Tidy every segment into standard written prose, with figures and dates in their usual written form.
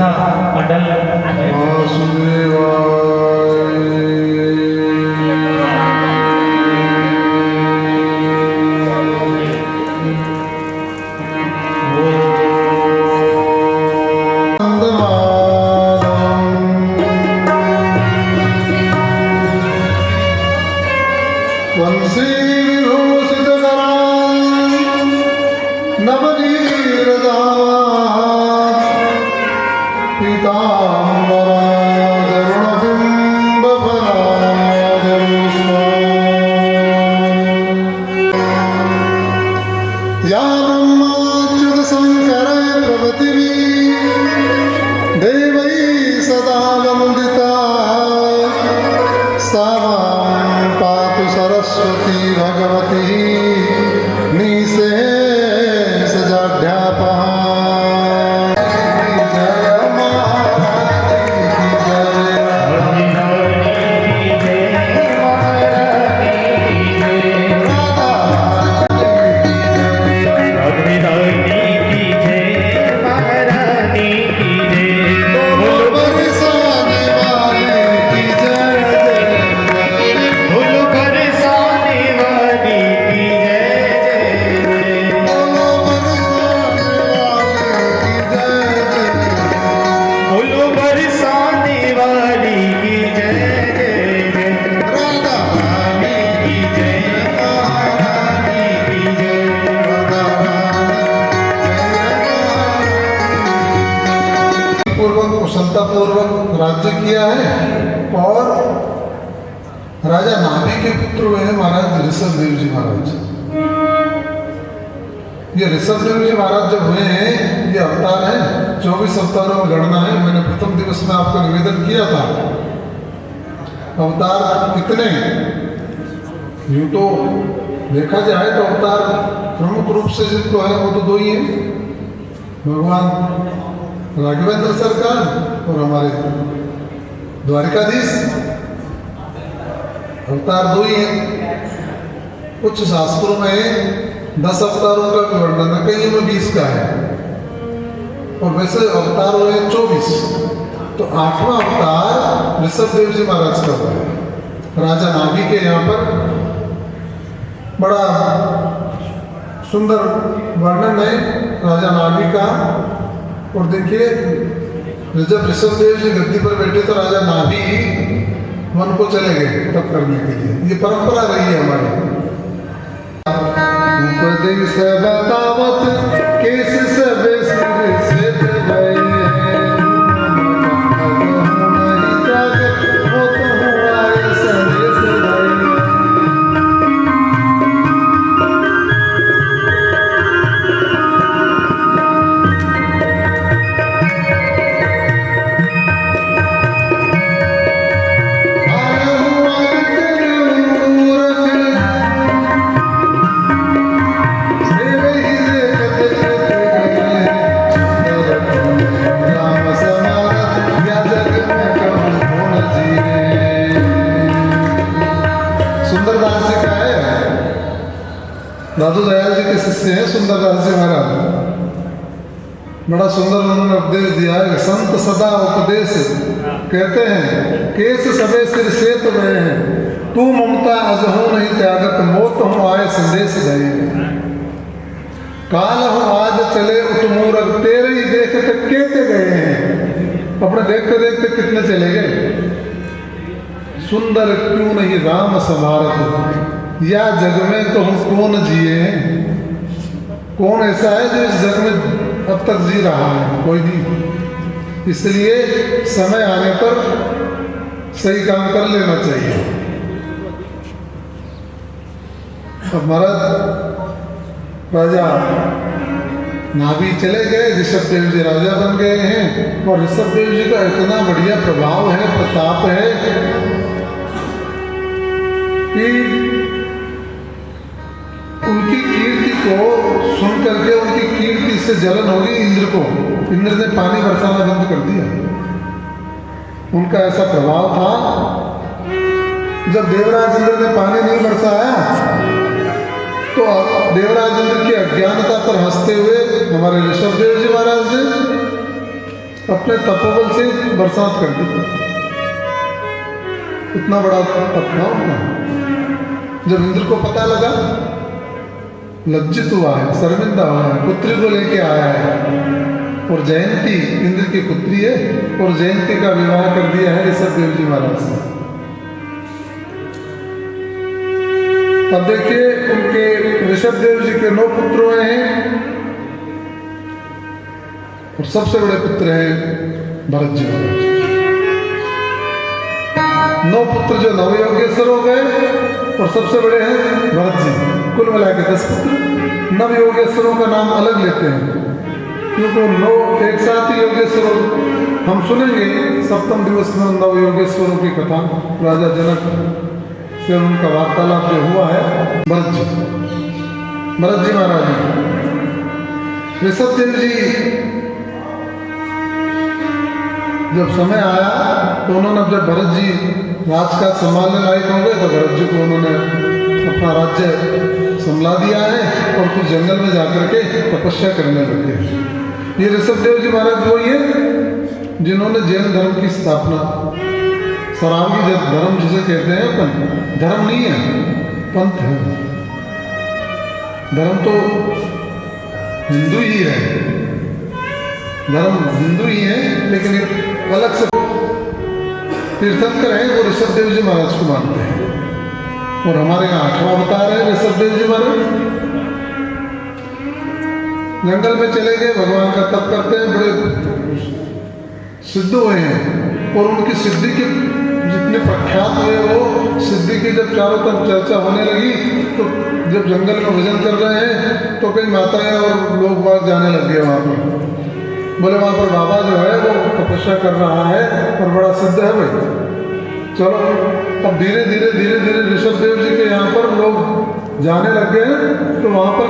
संस्था मंडल पूर्वक राज्य किया है। और राजा नाभि के पुत्र हुए हैं महाराज ऋषभ देव जी महाराज। ये ऋषभ देव जी महाराज जब हुए हैं, ये अवतार है, 24 अवतारों में गणना है। मैंने प्रथम दिवस में आपको निवेदन किया था। अवतार कितने, यूं तो देखा जाए तो अवतार प्रमुख रूप से जिनको है वो तो दो ही हैं, भगवान राघवेंद्र सरकार और हमारे द्वारिकाधीश। अवतार दो ही हैं। कुछ शास्त्रों में 10 अवतारों का भी वर्णन है, कई में 20 का है, और वैसे अवतार हुए 24। तो 8वां अवतार ऋषभ देव जी महाराज का हुआ है। राजा नाभि के यहाँ पर बड़ा सुंदर वर्णन है राजा नाभि का। और देखिए, जब ऋषभ देव जी गद्दी पर बैठे तो राजा नाभि वन को चले गए तप करने के लिए। ये परंपरा रही है हमारी। उपदेश बतावत केस सब सिर से दबाई है, नहीं जागे वो तो हुआ ये संदेश दबाई है। दादू दयाल जी के शिष्य हैं सुंदरदास जी महाराज। बड़ा सुंदर उन्होंने उपदेश दिया है। संत सदा उपदेश कहते हैं, केस सबे सिर सेत गए हैं, तू ममता अजहू नहीं त्यागत, मोत हूँ आए संदेश गए। काल हूँ आज चले उतमूरग, तेरे ही देखते केते गए हैं। अपने देखते देखते कितने चले गए। सुंदर क्यों नहीं राम समारत, या जग में तो हम कौन जिए हैं। कौन ऐसा है जो इस जग में अब तक जी रहा है? कोई नहीं। इसलिए समय आने पर सही काम कर लेना चाहिए। अब महाराज राजा नाभि चले गए, ऋषभ देव जी राजा बन गए हैं। और ऋषभ देव जी का इतना बढ़िया प्रभाव है, प्रताप है कि उनकी कीर्ति को सुन करके उनकी कीर्ति से जलन होगी इंद्र को। इंद्र ने पानी बरसाना बंद कर दिया। उनका ऐसा प्रभाव था। जब देवराज इंद्र ने पानी नहीं बरसाया तो देवराज इंद्र की अज्ञानता पर हंसते हुए हमारे ऋषभ देव जी महाराज ने अपने तपोबल से बरसात कर दी। इतना बड़ा तप था उनका। जब इंद्र को पता लगा, लज्जित हुआ है, शर्मिंदा हुआ है, पुत्री को लेके आया है, और जयंती इंद्र की पुत्री है, और जयंती का विवाह कर दिया है ऋषभ देव जी महाराज से। अब देखिए उनके ऋषभ देव जी के 9 पुत्र हुए हैं, और सबसे बड़े पुत्र हैं भरत जी महाराज। 9 पुत्र जो नवयोगेश्वर हो गए, और सबसे बड़े हैं भरत जी। कुल मिला के 10 पुत्र। नवयोगेश्वरों का नाम अलग लेते हैं, क्योंकि 9 एक साथ ही योगेश्वर। हम सुनेंगे सप्तम दिवस में नवयोगेश्वरों की कथा, राजा जनक से उनका वार्तालाप जो हुआ है। भरत जी महाराज। ऋषभ देव जी जब समय आया तो उन्होंने, जब भरत जी राजकाज संभालने लायक हो गए, तो भरत जी को उन्होंने अपना राज्य संभला दिया है, और कुछ जंगल में जाकर के तपस्या करने लगे। ये ऋषभ देव जी महाराज वही है जिन्होंने जैन धर्म की स्थापना, सरावगी धर्म जिसे कहते हैं अपन, धर्म नहीं है, पंथ है। धर्म तो हिंदू ही है, धर्म हिंदू ही है, लेकिन एक अलग से तीर्थंकर है, वो ऋषभ देव जी महाराज को मानते हैं। और हमारे यहाँ 8वां अवतार है ऋषभ देव जी महाराज। जंगल में चले गए, भगवान का तप करते हैं, बड़े सिद्ध हुए हैं, और उनकी सिद्धि के जितने प्रख्यात हुए, वो सिद्धि की जब चारों तरफ चर्चा होने लगी, तो जब जंगल में भजन कर रहे हैं तो कई माताएं और लोग बाग जाने लग गए वहाँ पर। बोले वहाँ पर बाबा जो है वो तपस्या कर रहा है और बड़ा सिद्ध है भाई, चलो। अब धीरे धीरे ऋषभ देव जी के यहाँ पर लोग जाने लग गए, तो वहाँ पर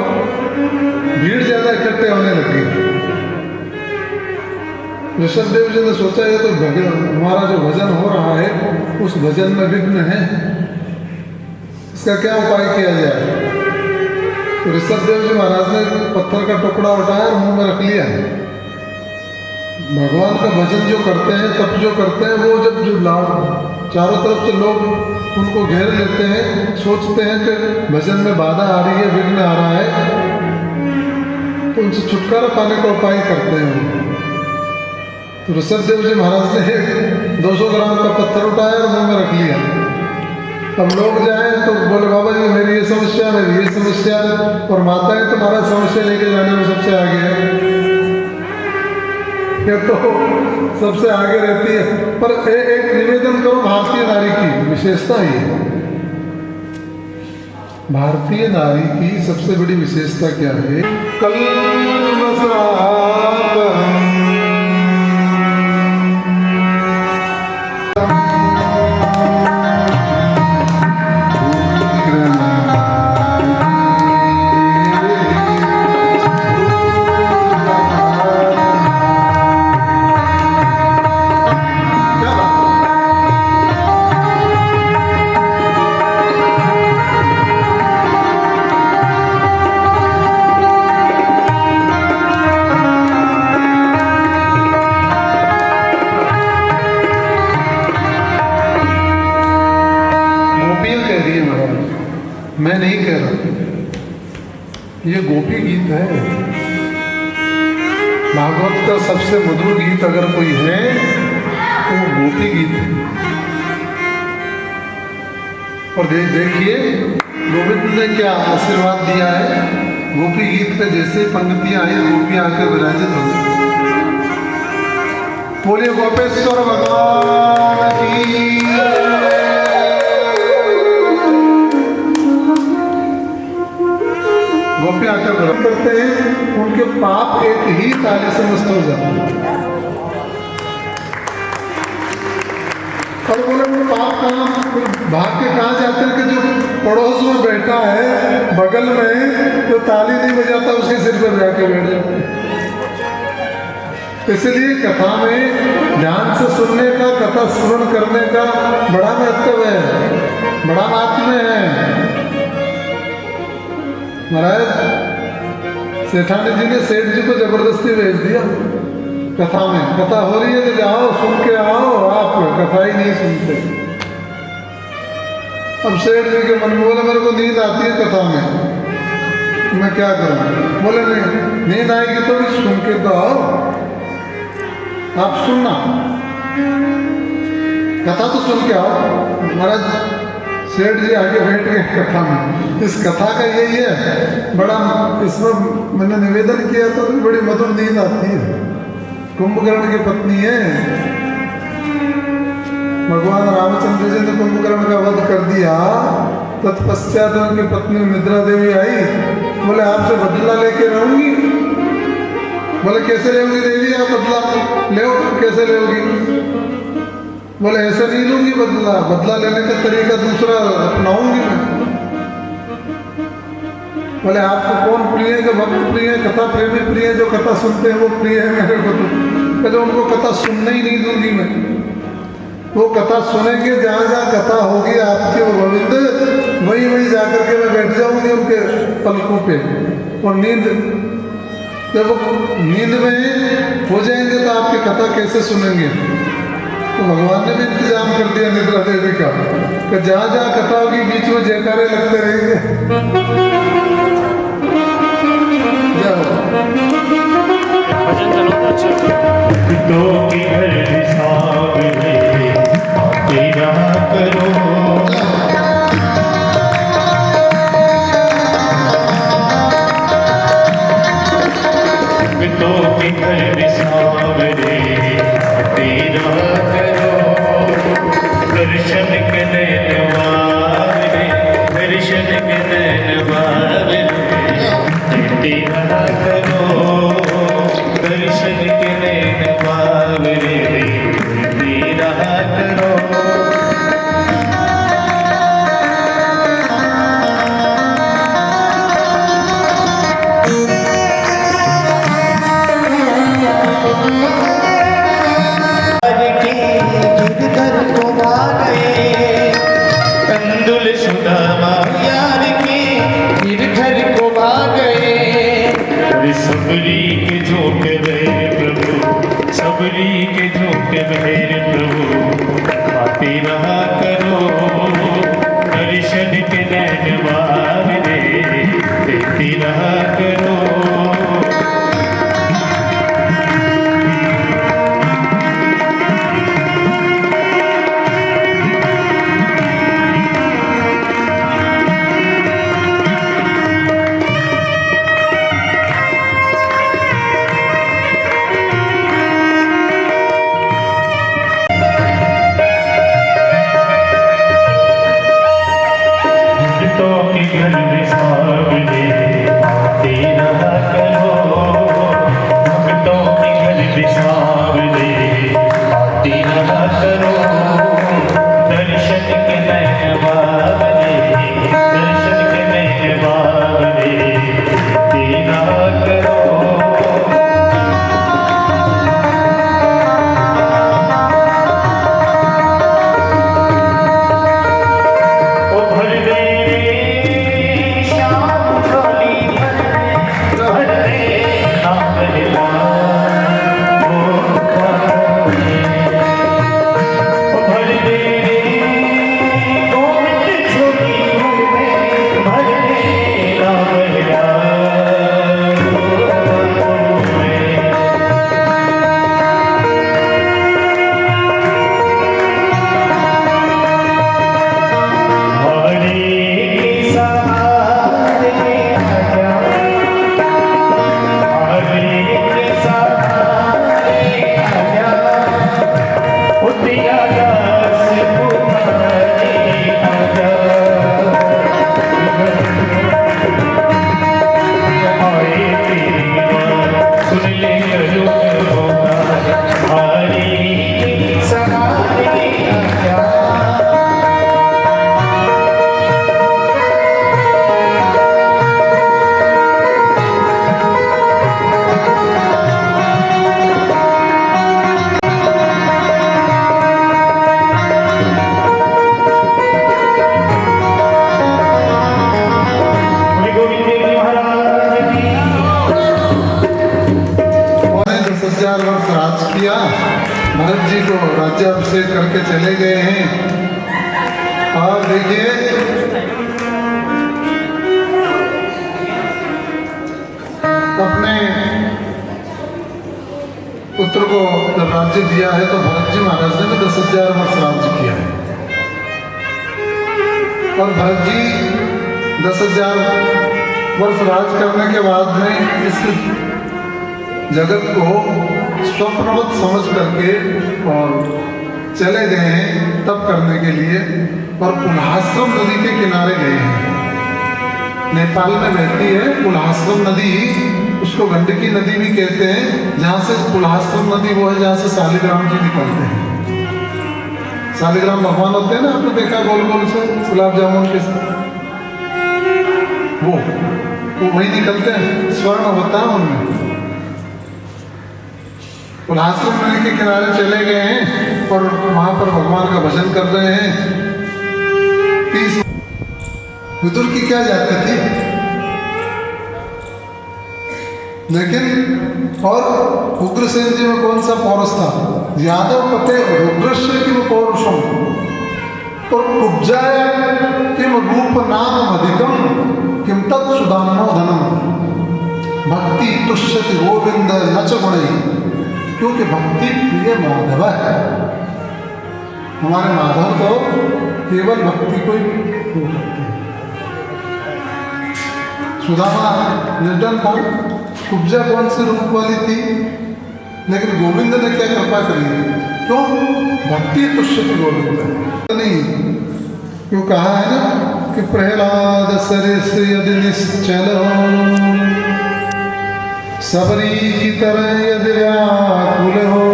भीड़ ज़्यादा इकट्ठे होने लग गई। ऋषभ देव जी ने सोचा ये तो हमारा जो भजन हो रहा है उस भजन में विघ्न है, इसका क्या उपाय किया जाए। तो ऋषभ देव जी महाराज ने पत्थर का टुकड़ा उठाया और मुंह में रख लिया। भगवान का भजन जो करते हैं, तप जो करते हैं, वो जब जो चारों तरफ से लोग उनको घेर लेते हैं, सोचते हैं कि भजन में बाधा आ रही है, विघ्न आ रहा है, तो उनसे छुटकारा पाने का उपाय करते हैं। तो ऋषभ देव जी महाराज ने 200 ग्राम का पत्थर उठाया और मुंह में रख लिया। अब लोग जाए तो बोले बाबा जी मेरी ये समस्या, मेरी ये समस्या, और माताएं तुम्हारा समस्या लेके जाने में सबसे आगे है, ये तो सबसे आगे रहती है। पर एक निवेदन करो, भारतीय नारी की विशेषता ही है। भारतीय नारी की सबसे बड़ी विशेषता क्या है? मैं नहीं कह रहा, ये गोपी गीत है। भागवत का सबसे मधुर गीत अगर कोई है तो वो गोपी गीत है। और देखिए गोविंद ने क्या आशीर्वाद दिया है। गोपी गीत पे जैसे पंक्तियां आई, गोपी आकर विराजित हो गई। बोलिए गोपेश्वर भगवान की। गोपी आकर व्रत करते हैं, उनके पाप एक ही ताले से नष्ट हो जाते हैं। और बोले वो पाप कहाँ भाग के कहाँ जाते हैं कि जो पड़ोस में बैठा है बगल में, जो ताली नहीं बजाता उसके सिर पर जाके बैठ जाते हैं। इसलिए कथा में ध्यान से सुनने का, कथा श्रवण करने का बड़ा महत्व है, बड़ा महात्म्य है। महाराज सेठानी जी ने सेठ जी को जबरदस्ती भेज दिया कथा में, कथा हो रही है तो जाओ सुन के आओ, आप कथा ही नहीं सुनते। अब सेठ जी के मन में बोले मेरे को नींद आती है कथा में, मैं क्या करूं? बोले नहीं, नींद आएगी तो भी सुन के तो आओ, आप सुनना, कथा तो सुन के आओ। महाराज सेठ जी आगे बैठ गए कथा में। इस कथा का यही है, बड़ा इसमें मैंने निवेदन किया तो बड़ी मधुर नींद आती है। कुंभकर्ण की पत्नी है, भगवान रामचंद्र जी ने कुंभकर्ण का वध कर दिया, तत्पश्चात उनकी पत्नी निद्रा देवी आई, बोले आपसे बदला लेके रहूंगी। बोले कैसे लेगी देवी आप बदला? ले कैसे लेगी? बोले ऐसे नहीं लूंगी बदला, बदला लेने का तरीका दूसरा अपनाऊंगी मैं। बोले आपको कौन प्रिय है? जो भक्त प्रिय है, कथा प्रेमी प्रिय है, जो कथा सुनते हैं वो प्रिय है मेरे को। तो उनको कथा सुनने ही नहीं दूंगी मैं। वो कथा सुनेंगे जहाँ जहाँ कथा होगी आपके वो गोविंद, वहीं वहीं जाकर के मैं बैठ जाऊंगी उनके पलकों पे। और नींद जब नींद में हो जाएंगे तो आपकी कथा कैसे सुनेंगे? तो भगवान ने भी इंतजाम कर दिया निद्रा देवी का कि जहाँ जहाँ कथा होगी बीच में जयकारे लगते रहेंगे। तो की घर सावरे तेरा करो, तो की घर सावरे तेरा करो, दर्शन के नैन वारे, दर्शन के नैन वारे तेरा करो, दर्शन के नैन वारे तेरा करो। सबरी के झोंके बहर प्रभु, सबरी के झोंके बहर प्रभु, आते रहा करो, दर्शन के नैन वारे देते रहा करो। Oh भरत जी को राज्याभिषेक करके चले गए हैं। और देखिए अपने पुत्र को जब राज्य दिया है तो भरत जी महाराज ने 10,000 वर्ष राज्य किया है। और भरत जी 10,000 वर्ष राज करने के बाद में इस जगत को स्वप्नवत समझ करके और चले गए हैं तप करने के लिए, और पुल्हाश्रम नदी के किनारे गए हैं। नेपाल में बहती है पुल्हाश्रम नदी, उसको गंडकी नदी भी कहते हैं। जहाँ से पुल्हाश्रम नदी वो है जहाँ से शालिग्राम जी निकलते हैं। शालिग्राम भगवान होते हैं ना, आपने देखा गोल गोल से गुलाब जामुन के साथ, वो वही निकलते हैं, स्वर्ण होता है उनमें। पुल्हाश्रम नदी के किनारे चले गए हैं और वहां पर भगवान का भजन कर रहे हैं। विदुर की क्या जाति थी, लेकिन और उग्रसेन जी में कौन सा पौरुष था? यादव पते रुद्रश्य किम पौरुषम और कुब्जाय किम रूप नाम अधिकम किम तत् सुदानो धनम भक्ति तुष्यति गोविंद नच गुणै, क्योंकि भक्ति प्रिय माधव है। हमारे माधव तो केवल भक्ति को ही करते हैं। सुदामा निर्धन था, कुब्जा कौन से रूप वाली थी, लेकिन गोविंद ने क्या कृपा करी? क्यों? भक्ति तुष्यति गोविंद नहीं, क्यों कहा है ना कि प्रहलाद सरिस यदि निश्चल सबरी की तरह यदि व्याकुल हो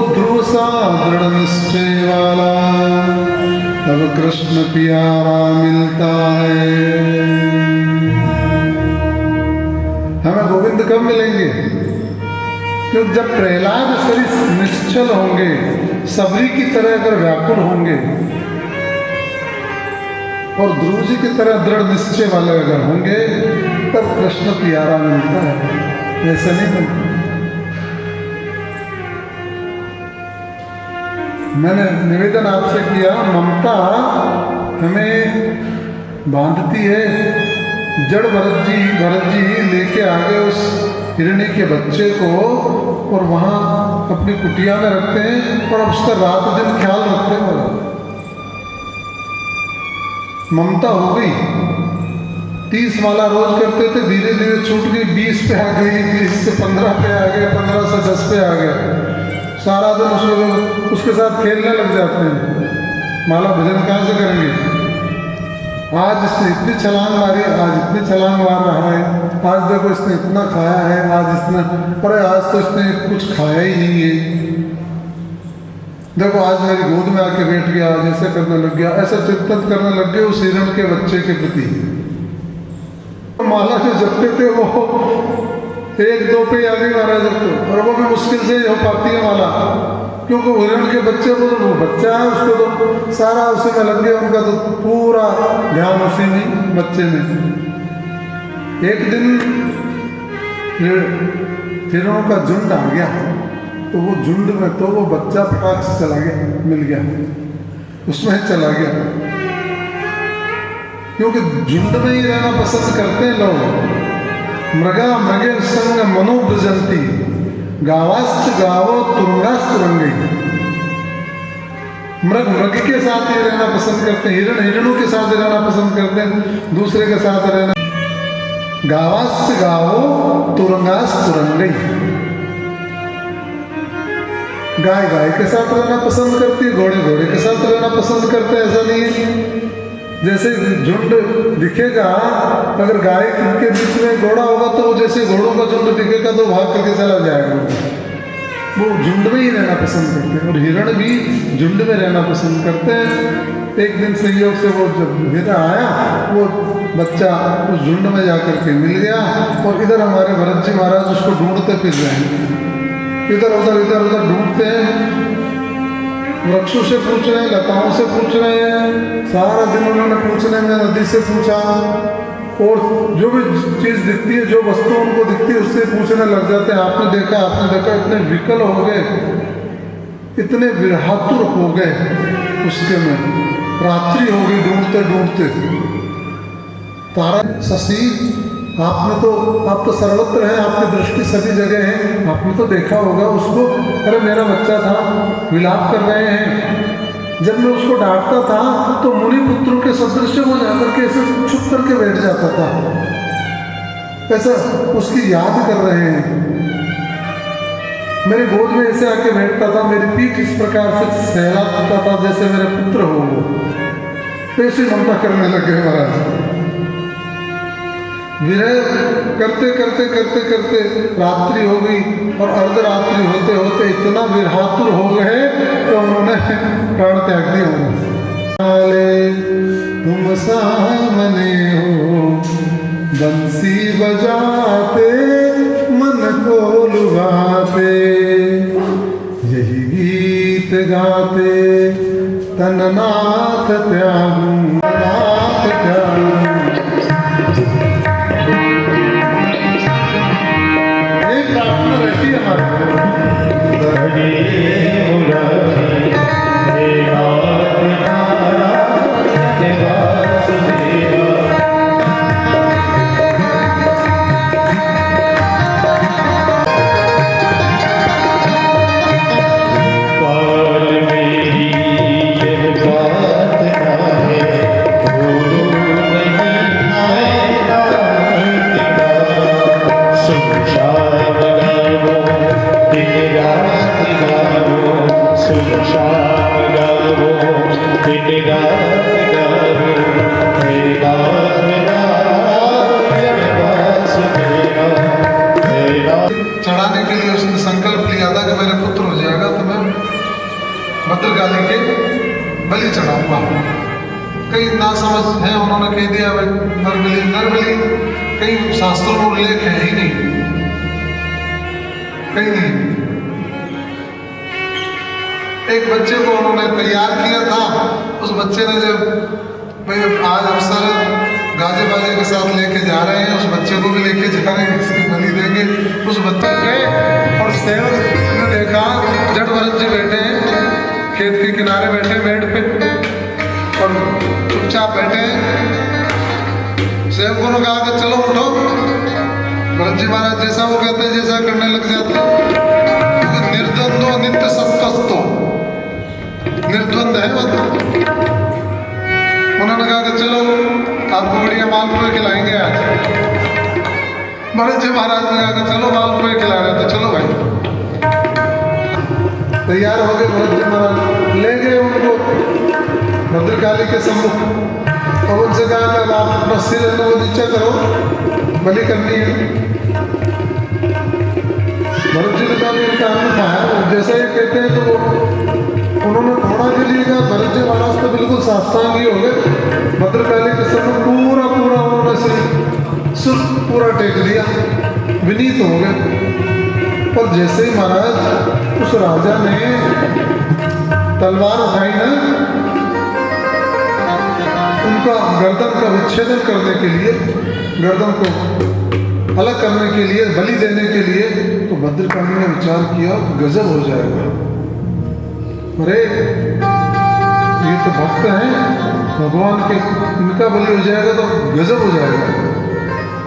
ध्रुव सा दृढ़ निश्चय वाला, तब कृष्ण प्यारा मिलता है। हमें गोविंद कब मिलेंगे? क्योंकि जब प्रहलाद सरिस निश्चल होंगे, सबरी की तरह अगर व्याकुल होंगे और ध्रुव जी की तरह दृढ़ निश्चय वाले अगर होंगे, तब कृष्ण प्यारा मिलता है। ऐसा नहीं मिलता। मैंने निवेदन आपसे किया, ममता हमें बांधती है। जड़ भरत जी लेके आ गए उस हिरणी के बच्चे को और वहाँ अपनी कुटिया में रखते हैं और अब उसका रात दिन ख्याल रखते हैं। ममता हो गई। 30 माला रोज करते थे, धीरे धीरे छूट गई, 20 पे आ गई, 20 से 15 पे आ गए, 15 से 10 पे आ गए। सारा दिन उसके साथ खेलने लग जाते हैं। माला भजन कहाँ से करेंगे? आज इसने इतनी छलांग मारी, आज इतनी छलांग मार रहा है, आज देखो इसने इतना खाया है, आज इसने, अरे आज तो इसने कुछ खाया ही नहीं है, देखो आज मेरी गोद में आके बैठ गया, आज ऐसे करने लग गया, ऐसा चिंतन करने लग गए उस हिरण के बच्चे के प्रति। माला जो जपते थे वो 1-2 पे आगे महाराज जपते, और वो भी मुश्किल से हो पाती है माला, क्योंकि हिरण के बच्चे को तो वो बच्चा है, उसको तो सारा उसी में लग गया, उनका तो पूरा ध्यान उसी में बच्चे में। एक दिन हिरणों का झुंड आ गया, तो वो झुंड में तो वो बच्चा फटाक से चला गया, मिल गया, उसमें चला गया, क्योंकि झुंड में ही रहना पसंद करते हैं लोग। मृगा मृगे संग मनोब्रजंती गावाश्च गावो तुरंगास्तुरंगी। मृग मृग के साथ ही रहना पसंद करते हैं, हिरण हिरणों के साथ रहना पसंद करते हैं, दूसरे के साथ रहना। गावाश्च गावो तुरंगास्तुरंगी। गाय गाय के साथ रहना पसंद करती है, घोड़े घोड़े के साथ रहना पसंद करते हैं। ऐसा नहीं है जैसे झुंड दिखेगा, अगर गाय के बीच में घोड़ा होगा तो जैसे घोड़ों का झुंड दिखेगा तो भाग करके चला जाएगा। वो झुंड में ही रहना पसंद करते हैं, और हिरण भी झुंड में रहना पसंद करते हैं। एक दिन संयोग से वो जब हिरण आया, वो बच्चा उस झुंड में जाकर के मिल गया, और इधर हमारे भरत जी महाराज उसको ढूंढते फिर रहे हैं, इधर उधर ढूंढते हैं, वृक्षों से पूछ रहे हैं, लताओं से पूछ रहे हैं, सारा दिन उन्होंने पूछने में, नदी से पूछा, और जो भी चीज़ दिखती है, जो वस्तु उनको दिखती है, उससे पूछने लग जाते हैं आपने देखा, इतने विकल हो गए, इतने विरहातुर हो गए उसके में, रात्रि हो गई ढूंढते ढूंढते। तारा शशि, आप तो सर्वत्र हैं, आपकी दृष्टि सभी जगह है, आपने तो देखा होगा उसको। अरे मेरा बच्चा था, विलाप कर रहे हैं। जब मैं उसको डांटता था तो मुनि पुत्रों के सदृश वो जाकर के ऐसे छुप करके बैठ जाता था, ऐसा उसकी याद कर रहे हैं। मेरे गोद में ऐसे आके बैठता था, मेरी पीठ इस प्रकार से सहलाता था जैसे मेरे पुत्र हो वो, ऐसे ममता करने लगे महाराज। विरह करते करते करते करते रात्रि हो गई, और अर्धरात्रि होते होते इतना विरहातुर हो गए तो उन्होंने प्राण त्याग दिया। तुम सामने हो बंसी बजाते, मन को लुभाते, यही गीत गाते, तननाथ त्यागूं, नाथ त्यागूं। रहती है चढ़ाने के लिए उसने संकल्प लिया था कि मेरे पुत्र हो जाएगा तो मैं भद्रकाली के बलि चढ़ाऊंगा। कई ना समझ है, उन्होंने कह दिया नरबली कई शास्त्रों में उल्लेख है ही नहीं, कहीं नहीं। एक बच्चे को उन्होंने तैयार किया था, उस बच्चे ने जब भाई आज अवसर गाजे बाजे के साथ लेके जा रहे हैं, उस बच्चे को भी लेके जा रहे हैं, इसकी बलि देंगे। उस बच्चे गए और सेवक ने देखा जड़ भरत जी बैठे हैं, खेत के किनारे बैठे मेड़ पे और चुपचाप बैठे हैं। सेवकों ने कहा कि चलो उठो। भरत जी महाराज जैसा वो कहते हैं जैसा करने लग जाते हैं, क्योंकि निर्द्वंदो नित्य सत्वस्तो, निर्द्वंद है वो। उन्होंने कहा कि चलो आपको बढ़िया मालपुए खिलाएंगे आज। भरत जी महाराज ने कहा कि चलो मालपुए खिला रहे तो चलो भाई। तैयार हो गए भरत जी महाराज, ले गए उनको भद्रकाली के सम्मुख और उनसे कहा कि आप अपना सिर है वो नीचे करो, बलि करनी है। भरत जी ने कहा इनका अन्य है, जैसा ही कहते हैं तो वो उन्होंने घोड़ा के लिए कहा। भरत जी महाराज तो बिल्कुल साष्टांगी हो गए, भद्रकाली के समय पूरा उन्होंने सिर पूरा टेक दिया, विनीत हो गए। और जैसे ही महाराज उस राजा ने तलवार उठाई ना, उनका गर्दन का विच्छेदन करने के लिए, गर्दन को अलग करने के लिए, बलि देने के लिए, तो भद्रकाली ने विचार किया गजब हो जाएगा। अरे ये तो भक्त हैं भगवान के, इनका बलि हो जाएगा तो गजब हो जाएगा।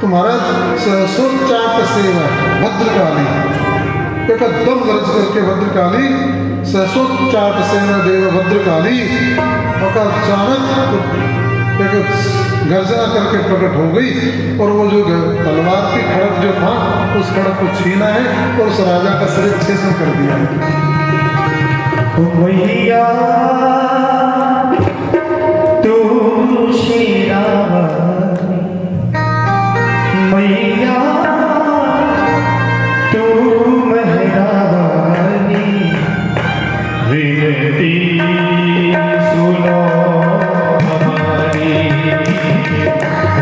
तो महाराज सहसोच्चाट सेवा भद्रकाली, एकदम गरज करके भद्रकाली सहसोच्चाट सेना देव भद्रकाली, और अचानक गर्जना करके प्रकट हो गई। और वो जो तलवार की खड़क जो था, उस खड़क को छीना है और उस राजा का सिर छेदन कर दिया है। मैया तू शेरावाली, मैया तू मेहरावाली, विनती सुनो हमारी,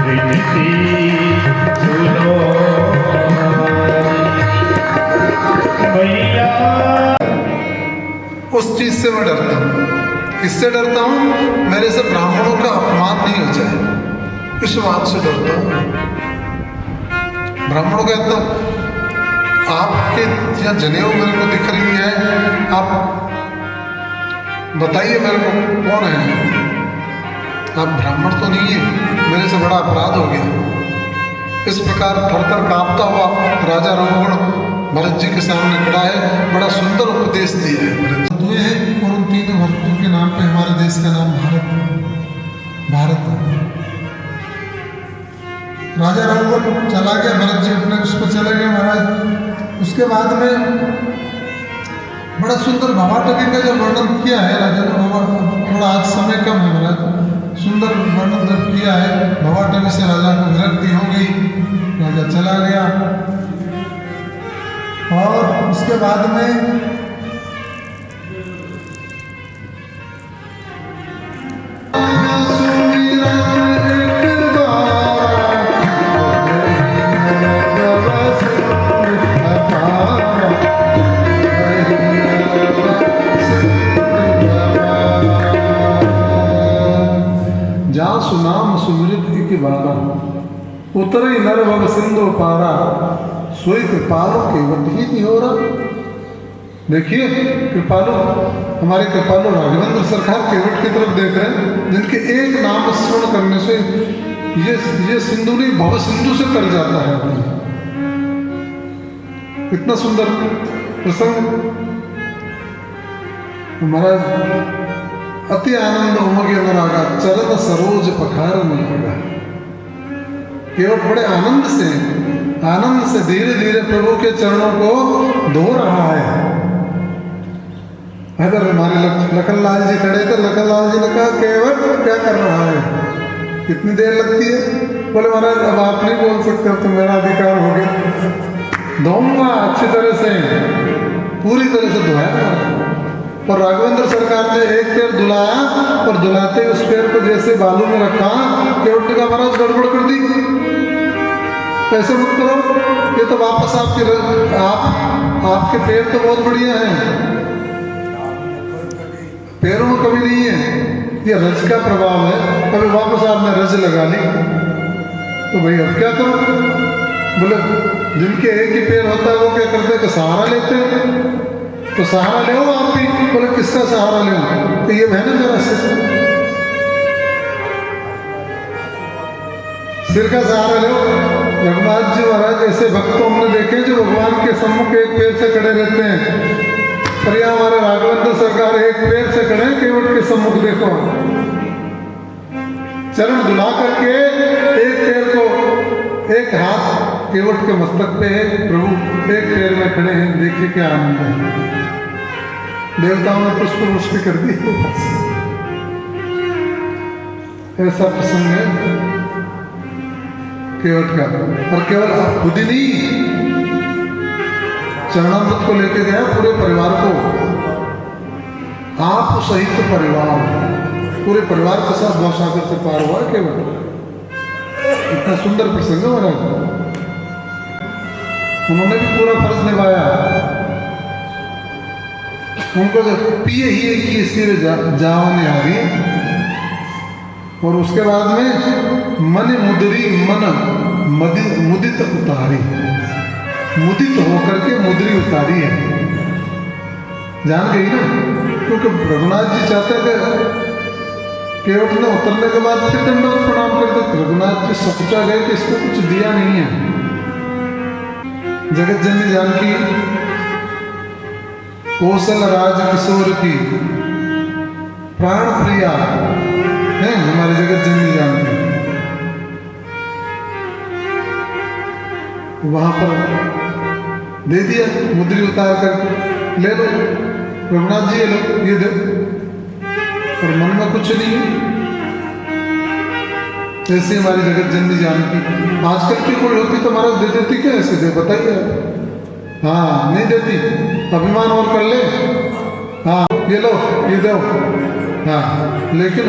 विनती सुनो मैया। उस चीज से मैं डरता हूँ। किससे डरता हूँ? मेरे से ब्राह्मणों का अपमान नहीं हो जाए। इस बात से डरता हूँ। ब्राह्मण कहता आपके यहाँ जनेऊ मेरे को दिख रही है, आप बताइए मेरे को कौन है? आप ब्राह्मण तो नहीं है, मेरे से बड़ा अपराध हो गया। इस प्रकार थर-थर कांपता हुआ राजा रघुगण भरत जी के सामने खड़ा है। बड़ा सुंदर उपदेश दिया है भरत जी। हुए हैं और उन तीनों भरतों के नाम पे हमारे देश का नाम भारत है। राजा रघुगण चला गया, भरत जी अपने उस पर चले गए महाराज। उसके बाद में बड़ा सुंदर भवाटवी का जो वर्णन किया है राजा ने, थोड़ा आज समय कम है महाराज, सुंदर वर्णन जब किया है। भवाटवी से राजा को विरक्ति हो गई, राजा चला गया। और उसके बाद में जहाँ सुनाम सुमृत की बारा उतरे नर भव सिंधु पारा सोई कृपालु केवट ही नहीं हो रहा। देखिए कृपालु, हमारे कृपालु राघवेंद्र सरकार केवट की तरफ देख रहे हैं, जिनके एक नाम स्मरण करने से ये सिंधु नहीं भव सिंधु से कर जाता है। इतना सुंदर प्रसंग महाराज। अति आनंद उमगे अनुरागा चरण सरोज पखार में लगा। केवट बड़े आनंद से धीरे धीरे प्रभु के चरणों को धो रहा है। अगर हमारे लखनलाल जी खड़े थे, लखनलाल जी ने कहा केवट क्या कर रहा है, कितनी देर लगती है? बोले महाराज अब आप नहीं बोल सकते, तो मेरा अधिकार हो गया, धोऊंगा अच्छी तरह से, पूरी तरह से धोया। और राघवेंद्र सरकार ने एक पैर धुलाया और धुलाते उस पैर को जैसे बालू में रखा, केवट का महाराज गड़बड़ कर दी, ऐसे मत करो, ये तो वापस आपके पैर तो बहुत बढ़िया हैं, पैरों में कभी नहीं है, ये रज का प्रभाव है। कभी वापस आपने रज लगा ली तो भाई अब क्या करो? बोले जिनके एक ही पैर होता है वो क्या करते हैं कि सहारा लेते हैं, तो सहारा ले आप भी। बोले किसका सहारा ले? तो ये है ना मेरा सिर का सहारा ले। रघुनाथ जी महाराज ऐसे भक्तों हमने देखे जो भगवान के सम्मुख एक पैर से खड़े रहते हैं, पर यहाँ हमारे राघवेंद्र सरकार एक पैर से खड़े हैं केवट के सम्मुख। देखो चरण धुला करके एक पैर को, एक हाथ केवट के मस्तक पे है, प्रभु एक पैर में खड़े हैं। देखिए क्या आनंद है। देवताओं ने पुष्प वृष्टि कर दी। ऐसा प्रसंग है केवट का। और केवल खुद ही नहीं, चरणामृत को लेके गया पूरे परिवार को, आप सहित परिवार, पूरे परिवार के साथ भवसागर से पार हुआ केवट। इतना सुंदर प्रसंग है महाराज। उन्होंने भी पूरा फर्ज निभाया। उनको जब पिए ही की सिर जावने आ रही, और उसके बाद में मन मुदरी मन मुदित उतारी, मुदित होकर के मुदरी उतारी है। जान गई ना, क्योंकि रघुनाथ जी चाहते थे केवट ने उतरने के बाद फिर दंडवत प्रणाम करते। रघुनाथ जी सकुचा गए कि इसको कुछ दिया नहीं है। जगत जननी जानकी कौशल राज किशोर की प्राण प्रिया है, हमारे जगत जननी जानकी। वहां पर दे दिया, मुद्री उतार कर ले लो रघुनाथ जी, ये लो, ये दो। पर मन में कुछ नहीं है। ऐसे हमारी जगत जननी जानकी। आजकल की कोई होती तो महाराज दे देती क्या? ऐसे दे बताइए। हाँ नहीं देती, अभिमान और कर ले, हाँ ये लो ये दो। हाँ लेकिन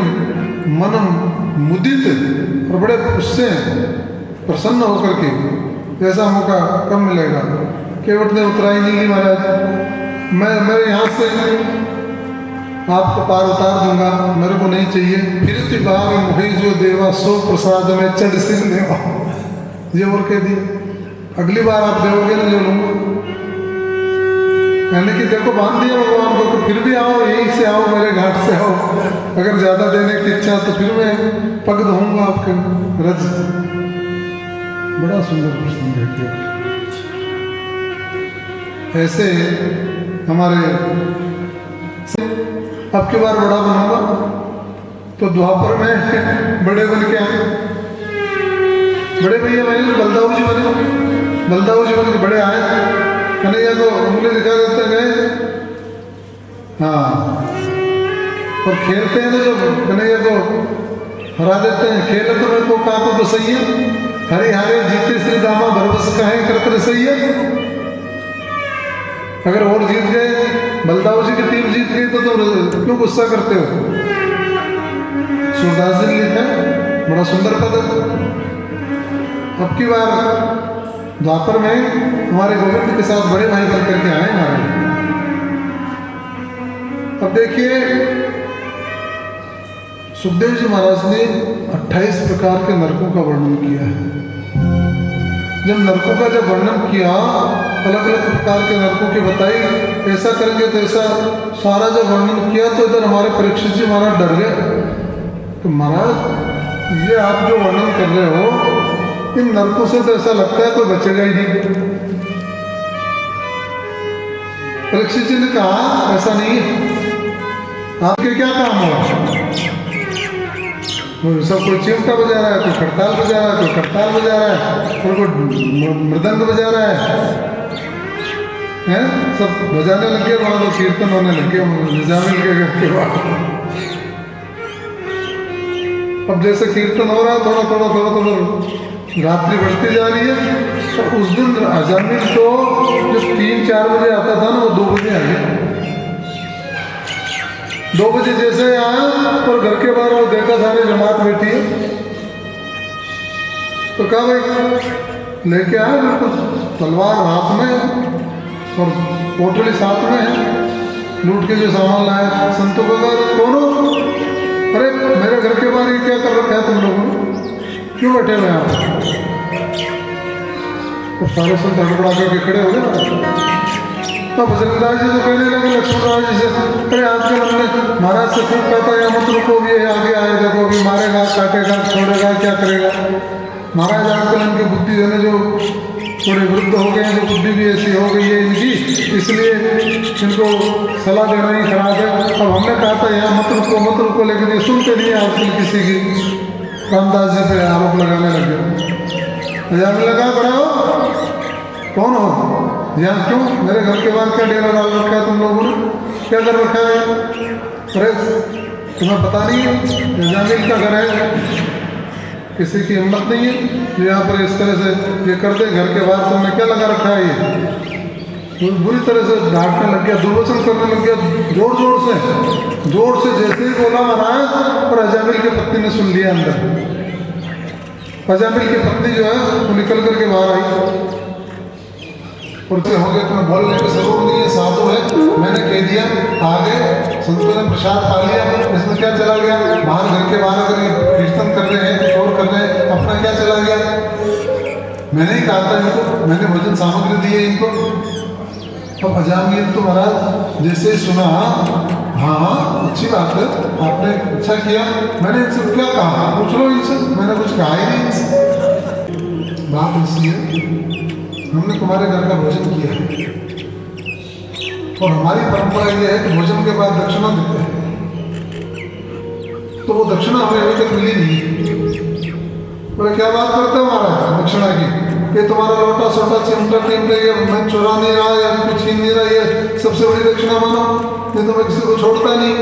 मन मुदित और बड़े उससे प्रसन्न होकर के, ऐसा मौका कम मिलेगा। केवट ने उतराई नहीं ली महाराज। मैं मेरे यहाँ से आपको पार उतार दूंगा, मेरे को नहीं चाहिए। फिर बार मुही जो देवा सो प्रसाद में चढ़ सिर देवा, ये और कह दिया अगली बार आप देवोगे ना जो लूंगा। यानी कि देखो बांध दिया भगवान को कि फिर भी आओ, यहीं से आओ, मेरे घाट से आओ, अगर ज़्यादा देने की इच्छा तो फिर मैं पग दूंगा आपके रज। बड़ा सुंदर प्रसंग है कि ऐसे हमारे अब की बार बड़ा बनाऊंगा तो द्वापर में बड़े बन के आए, बड़े भैया बने, बलदाऊ जी बने, बलदाऊ जी बन के बड़े आए, कन्हैया को उंगली दिखा देते गए। हाँ, और खेलते हैं तो जब कन्हैया को हरा देते हैं, खेल तो मेरे को काको तो सही है, हरे हारे जीते श्री दामा भरवस कहें करते सही है। अगर और जीत गए, बलदाऊ जी की टीम जीत गई तो तुम क्यों गुस्सा करते हो? सूरदास जी ने लिखा है, बड़ा सुंदर पद है। अब की बार द्वापर में हमारे गोविंद के साथ बड़े भाई बन करके आए हमारे। अब देखिए सुखदेव जी महाराज ने 28 प्रकार के नरकों का वर्णन किया है। जब नरकों का जब वर्णन किया, अलग अलग प्रकार के नरकों की बताई, ऐसा करेंगे तो ऐसा सारा जब वर्णन किया तो इधर हमारे परीक्षित जी महाराज डर गए तो महाराज ये आप जो वर्णन कर रहे हो इन नरकों से तो ऐसा लगता है कोई बचेगा ही नहीं। परीक्षित जी ने कहा ऐसा नहीं है, आपके क्या काम हो? सब कोई चिमटा बजा रहा है, कोई खड़ताल बजा रहा है, कोई खड़ताल बजा रहा है, कोई मृदंग बजा रहा है, सब बजाने लगे, वहाँ लोग कीर्तन होने लगे निजामिल के घर के बाद। अब जैसे कीर्तन हो रहा है थोड़ा थोड़ा थोड़ा थोड़ा रात्रि बढ़ती जा रही है, तो उस दिन अजामिल तो जो 3-4 बजे आता था ना वो 2 बजे आ गया। 2 बजे जैसे आया और घर के बाहर वो देखा सारी जमात बैठी है तो कहा भाई लेके आया बिल्कुल तलवार हाथ में और पोटली साथ में है, लूट के जो सामान लाया। संतों को कहा कौन हो? अरे मेरे घर के बाहर ये क्या कर रखा है तुम लोगों ने, क्यों बैठे हुए यहाँ? तो सारे संत हड़बड़ा करके खड़े हो गए। तो बजरंगदास जी तो कहने लगे लक्ष्मण जी से, अरे आजकल हमने महाराज से खूब कहता है मत रुको, भी आगे आए, देखो अभी मारेगा, काटेगा, छोड़ेगा, क्या करेगा। महाराज आजकल इनकी बुद्धि है ना जो थोड़े वृद्ध हो गए हैं, जो बुद्धि भी ऐसी हो गई है इनकी, इसलिए इनको सलाह देना ही खराब है। अब हमने कहा था यहाँ मत रुको, लेकिन ये सुनते नहीं है आजकल किसी की। रामदास जी पे आरोप लगाने लगे। लगा बड़ा हो, कौन हो यहाँ, क्यों मेरे घर के बाहर क्या डेरा डाल रखा है तुम लोगों ने, क्या कर रखा है? अरे तुम्हें पता नहीं है निजामिल का घर है, किसी की हिम्मत नहीं है जो यहाँ पर इस तरह से ये कर दे। घर के बाहर तुमने क्या लगा रखा है? ये बुरी तरह से डांटने लग गया, दुर्वचन करने लग गया जोर से जैसे ही बोला महाराज, और अजामिल की पत्नी ने सुन लिया अंदर। अजामिल की पत्नी जो है वो निकल करके बाहर आई और हो गया, तुम्हें बोलने की जरूरत नहीं है, साधु है, मैंने कह दिया आगे संतों ने प्रसाद पा लिया, इसमें क्या चला गया? बाहर घर के बाहर अगर कीर्तन कर रहे हैं, शोर कर रहे हैं, अपना क्या चला गया? मैंने ही कहा था इनको, मैंने भोजन सामग्री दी है इनको। अब अजामिल तो महाराज जैसे ही सुना, हाँ अच्छी बात है, आपने अच्छा किया, मैंने इनसे क्या कहा, पूछ लो इनसे, मैंने कुछ कहा ही नहीं इनसे। बात इसलिए हमने तुम्हारे घर का भोजन किया है और हमारी परंपरा यह है कि भोजन के बाद दक्षिणा देते हैं, तो वो दक्षिणा हमें अभी तक मिली नहीं। बोले क्या बात करते हो महाराज दक्षिणा की? ये तुम्हारा लोटा सोटा चिमटा टिमटे ये मैं चुरा नहीं रहा या कुछ छीन नहीं रहा, ये सबसे बड़ी दक्षिणा मानो, ये तो मैं किसी को छोड़ता नहीं,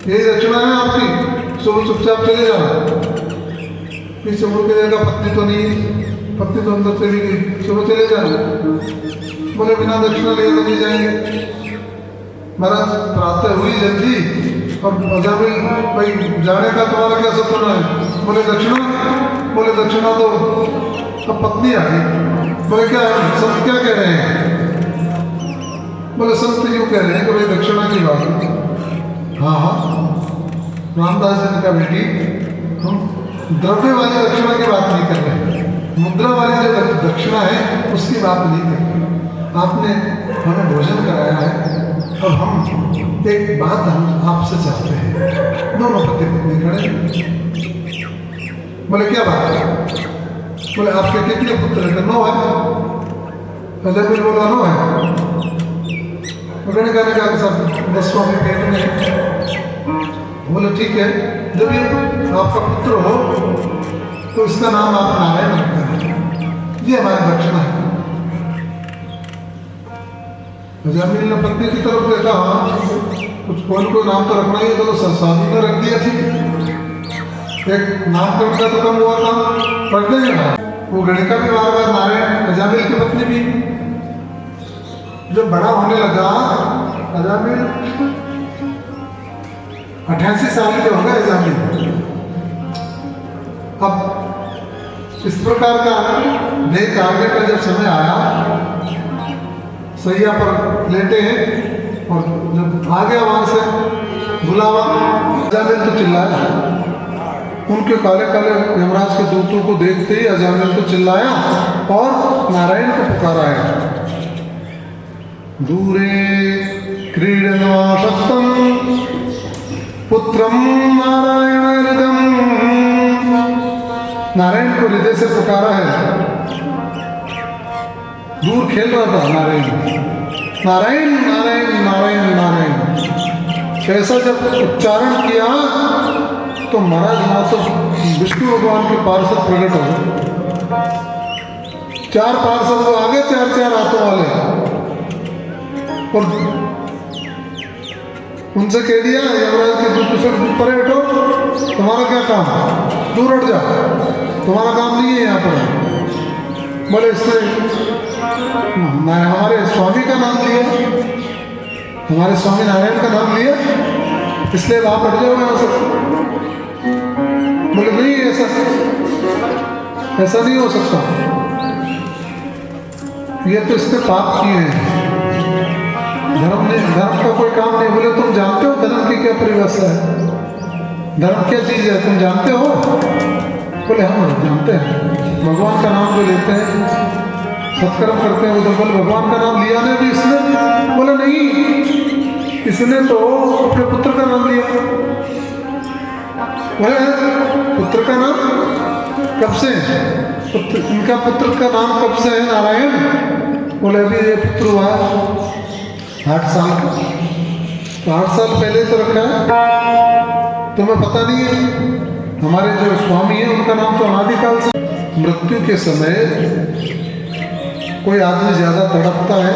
यही दक्षिणा है आपकी, सो चुपचाप चले जाओ। पीछे मुड़ के जाएगा, पत्नी तो नहीं, पत्नी तो अंदर चली गई, सुबह चले जाओ। बोले बिना दक्षिणा लिए तो नहीं जाएंगे। महाराज प्रातः हुई जल्दी और अजामिल भाई जाने का तुम्हारा क्या सपना है? बोले दक्षिणा, बोले दक्षिणा तो अब पत्नी आ गई। बोले क्या संत क्या कह रहे हैं? बोले संत यूँ कह रहे हैं कि भाई दक्षिणा की बात हाँ हाँ, रामदास जी का बेटी, हम द्रव्य वाली दक्षिणा की बात नहीं कर रहे, मुद्रा वाली जो दक्षिणा है उसकी बात नहीं कर रहे। आपने हमें भोजन कराया है, अब हम एक बात हम आपसे चाहते हैं। दोनों पति पत्नी खड़े, बोले क्या बात है? बोले आपके कितने पुत्र है? 9 है। अजय बोला 9 है। कहने का सब 10वां भी पेट में है। बोले ठीक है, जब ये आपका पुत्र हो तो इसका नाम आप नारायण रखते हैं, ये हमारी दक्षिणा है। अजामिल ने पत्नी की तरफ देखा, हाँ कुछ कोई नाम तो रखना ही है, तो शादी ने रख दिया, ठीक है, एक नामकरण का तो कम हुआ था, रख देंगे ना। वो गणिका भी बार बार नारायण, अजामिल की पत्नी भी। जब बड़ा होने लगा अजामिल, 88 साल के हो गए अजामिल। अब इस प्रकार का देख आगे का जब समय आया, सैया पर लेटे हैं और जब आ गया वहां से बुलावा, अजामिल तो चिल्लाया। उनके काले काले यमराज के दूतों को देखते ही अजामिल को चिल्लाया और नारायण को पुकारा है। दूरे क्रीडनवाशक्तम पुत्रम नारायण हृदयम, नारायण को हृदय से पुकारा है। दूर खेल रहा था नारायण, नारायण नारायण नारायण नारायण, ऐसा जब उच्चारण किया तो महाराज वहां तो विष्णु भगवान के पार्षद प्रकट हो गए। 4 पार्षद वो आगे, 4 हाथों वाले, और उनसे कह दिया यमराज के दूत से परे हटो, तुम्हारा क्या काम, दूर हट जाओ, तुम्हारा काम नहीं है यहाँ पर। बोले इसने हमारे स्वामी का नाम लिया, हमारे स्वामी नारायण का नाम लिया, इसलिए आप हट जाओ यहाँ से। बोले नहीं, ऐसा नहीं हो सकता, ये तो इसने पाप किए हैं, धर्म का कोई काम नहीं। बोले तुम जानते हो धर्म की क्या परिभाषा है, धर्म क्या चीज है, तुम जानते हो? बोले हम जानते हैं, भगवान का नाम जो लेते हैं, सत्कर्म करते हैं, उधर बोले भगवान का नाम लिया नहीं भी इसने? बोले नहीं, इसने तो अपने पुत्र का नाम लिया। बोले पुत्र का नाम कब से? इनका पुत्र का नाम कब से है नारायण? बोले अभी ये पुत्र हुआ 8 साल का, तो 8 साल पहले तो रखा है, तुम्हें पता नहीं है? हमारे जो स्वामी है उनका नाम तो अनादिकाल से। मृत्यु के समय कोई आदमी ज़्यादा तड़पता है,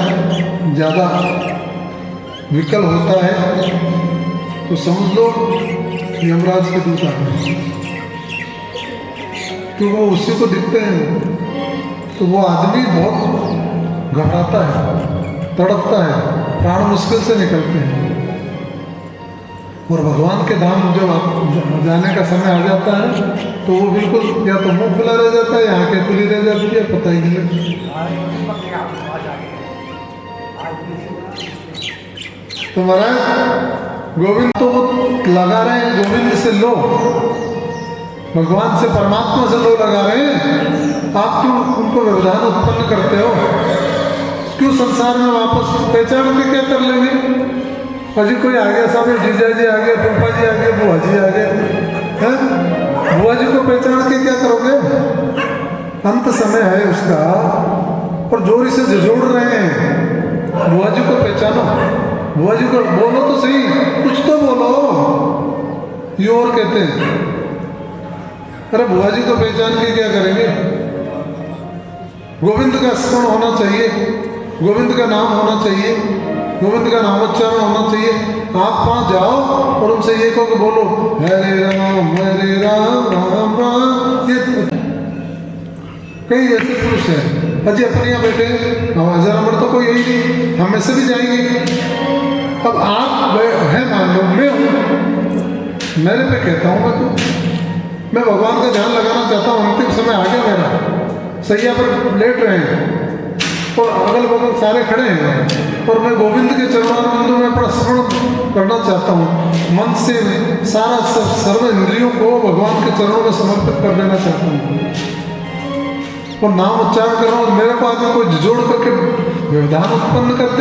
ज़्यादा विकल होता है, तो समझ लो यमराज के दूत आ गए, क्यों वो उसी को दिखते हैं। तो वो आदमी बहुत घबराता है, तड़पता है, प्राण मुश्किल से निकलते हैं। और भगवान के धाम जब जाने का समय आ जाता है तो वो बिल्कुल या तो मुंह खुला रह जाता है या आंखें खुली रह जाती है, पता ही नहीं लगता। तो महाराज गोविंद तो वो लगा रहे हैं, गोविंद से लो, भगवान से परमात्मा से लो लगा रहे हैं, आप क्यों उनको व्यवधान उत्पन्न करते हो? क्यों संसार में वापस पहचान के क्या कर लेंगे? अजी कोई आ गया, सामने जीजा जी आ गए, पप्पा जी आ गए, बुआ जी आ गए, बुआ जी को पहचान के क्या करोगे? अंत समय है उसका, और जोर से झुझोड़ रहे हैं, बुआ जी को पहचानो, बुआ जी को बोलो तो सही, कुछ तो बोलो। ये और कहते हैं अरे बुआ जी को पहचान के क्या करेंगे? गोविंद का स्मरण होना चाहिए, गोविंद का नाम होना चाहिए, गोविंद का नामोच्चारण होना चाहिए। आप वहाँ जाओ और उनसे ये कहो कि बोलो हरे राम राम राम। ये कई ऐसे पुरुष हैं अजी अपने यहाँ बैठे, हजार नंबर तो कोई यही नहीं, हम ऐसे भी जाएंगे। अब आप है मान लो, मैं हूँ, मेरे पे कहता हूँ मैं भगवान का ध्यान लगाना चाहता हूँ, अंतिम समय आ गया मेरा, सैया पर लेट रहे हैं और अगल बगल सारे खड़े हैं और मैं गोविंद के चरणारविंदों में अपना स्मरण करना चाहता हूँ, मन से सारा सर्व इंद्रियों को भगवान के चरणों में समर्पित कर देना चाहता हूँ और नाम उच्चारण कर रहा हूँ, मेरे को आगे कोई जोड़ करके व्यवधान उत्पन्न करते